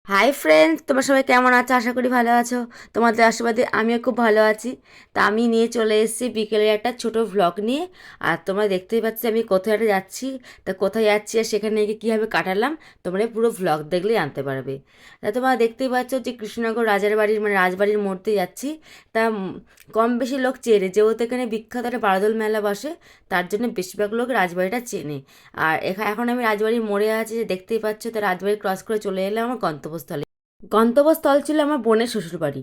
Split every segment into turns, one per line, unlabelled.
Hi friends, তোমরা সবাই কেমন আছো? আশা করি ভালো আছো। তোমাদের আশীর্বাদে আমিও খুব ভালো আছি। তা আমি নিয়ে চলে এসেছি বিকেলের একটা ছোট ভ্লগ নিয়ে। আর তোমরা দেখতেই পাচ্ছ আমি কোথায় একটা যাচ্ছি। তা কোথায় যাচ্ছি আর সেখানে গিয়ে কীভাবে কাটালাম তোমরা পুরো ভ্লগ দেখলেই আনতে পারবে। তা তোমরা দেখতেই পাচ্ছ যে কৃষ্ণনগর রাজার বাড়ির রাজবাড়ির মোড়তে যাচ্ছি। তা কম বেশি লোক চেনে, যেহেতু এখানে বিখ্যাত একটা বারদোল মেলা বসে, তার জন্য বেশিরভাগ লোক রাজবাড়িটা চেনে। আর এখন আমি রাজবাড়ির মোড়ে আছি, যে দেখতেই পাচ্ছ। তো রাজবাড়ি ক্রস করে চলে এলাম আমার গন্তব্যস্থলে। গন্তব্যস্থল ছিল আমার বোনের শ্বশুরবাড়ি।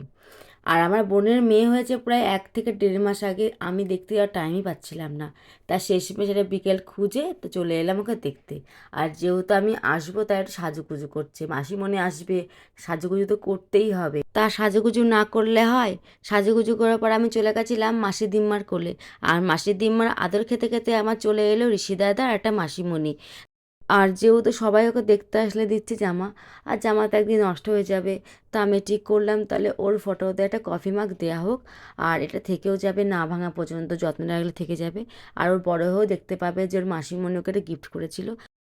আর আমার বোনের মেয়ে হয়েছে প্রায় 1 থেকে 1.5 মাস আগে। আমি দেখতে যাওয়ার টাইমই পাচ্ছিলাম না। তা শেষমেশ এটা বিকেল খুঁজে তো চলে এলাম ওকে দেখতে। আর যেহেতু আমি আসবো তাই একটু সাজুগুজু করছে, মাসিমণি আসবে, সাজুগুজু তো করতেই হবে। তা সাজুগুজু না করলে হয়? সাজুগুজু করার পর আমি চলে গেছিলাম মাসি দিম্মার কোলে। আর মাসি দিম্মার আদর খেতে খেতে আমার চলে এলো ঋষি দাদা আর একটা মাসিমণি। আর যেহেতু সবাই ওকে দেখতে আসলে দিচ্ছে জামা, আর জামা তো একদিন নষ্ট হয়ে যাবে। তা আমি ঠিক করলাম তাহলে ওর ফটোতে একটা কফি মাগ দেওয়া হোক। আর এটা থেকেও যাবে, না ভাঙা পর্যন্ত যত্ন রাখলে থেকে যাবে। আর ওর বড় হয়েও দেখতে পাবে যে ওর মাসিমণি ওকে একটা গিফট করেছিল।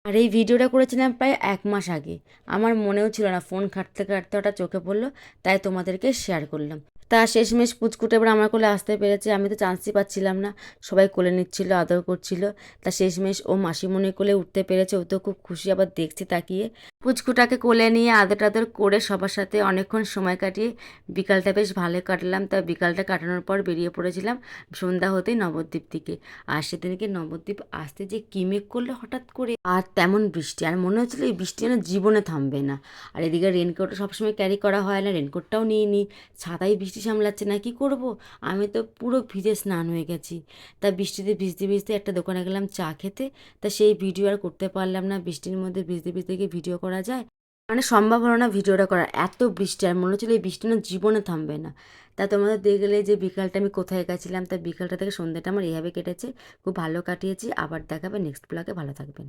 আর এই ভিডিওটা করেছিলাম প্রায় 1 মাস আগে। আমার মনেও ছিল না, ফোন ঘাঁটতে ঘাঁটতে ওটা চোখে পড়লো, তাই তোমাদেরকে শেয়ার করলাম। তা শেষমেশ পুচকুটে এবার আমার কোলে আসতে পেরেছে। আমি তো চান্সই পাচ্ছিলাম না, সবাই কোলে নিচ্ছিল, আদর করছিল। তা শেষমেশ ও মাসিমণির কোলে উঠতে পেরেছে, ও তো খুব খুশি। আবার দেখছি তাকিয়ে পুচকুটাকে কোলে নিয়ে আদর টাদর করে সবার সাথে অনেকক্ষণ সময় কাটিয়ে বিকালটা বেশ ভালো কাটালাম। তা বিকালটা কাটানোর পর বেরিয়ে পড়েছিলাম সন্ধ্যা হতেই নবদ্বীপ দিকে। আর সেদিনকে নবদ্বীপ আসতে যে কি মেঘ করলো হঠাৎ করে, আর তেমন বৃষ্টি, আর মনে হচ্ছিলো এই বৃষ্টি যেন জীবনে থামবে না। আর এদিকে রেনকোটও সবসময় ক্যারি করা হয় না, রেনকোটটাও নিয়ে নিই। ছাতাই বৃষ্টি সামলাচ্ছে না, কি করব। আমি তো পুরো ভিজে স্নান হয়ে গেছি। তা বৃষ্টিতে ভিজতে ভিজতে একটা দোকানে গেলাম চা খেতে। তা সেই ভিডিও আর করতে পারলাম না, বৃষ্টির মধ্যে ভিজতে ভিজতে গিয়ে ভিডিও করা যায়? মানে সম্ভব হলো না ভিডিওটা করার, এত বৃষ্টি। আর মনে হচ্ছিলো এই বৃষ্টি না জীবনে থামবে না। তা তোমাদের দেখলে যে বিকালটা আমি কোথায় গেছিলাম। তা বিকালটা থেকে সন্ধ্যাটা আমার এভাবে কেটেছে। খুব ভালো কাটিয়েছি। আবার দেখাবে নেক্সট ব্লগে। ভালো থাকবেন।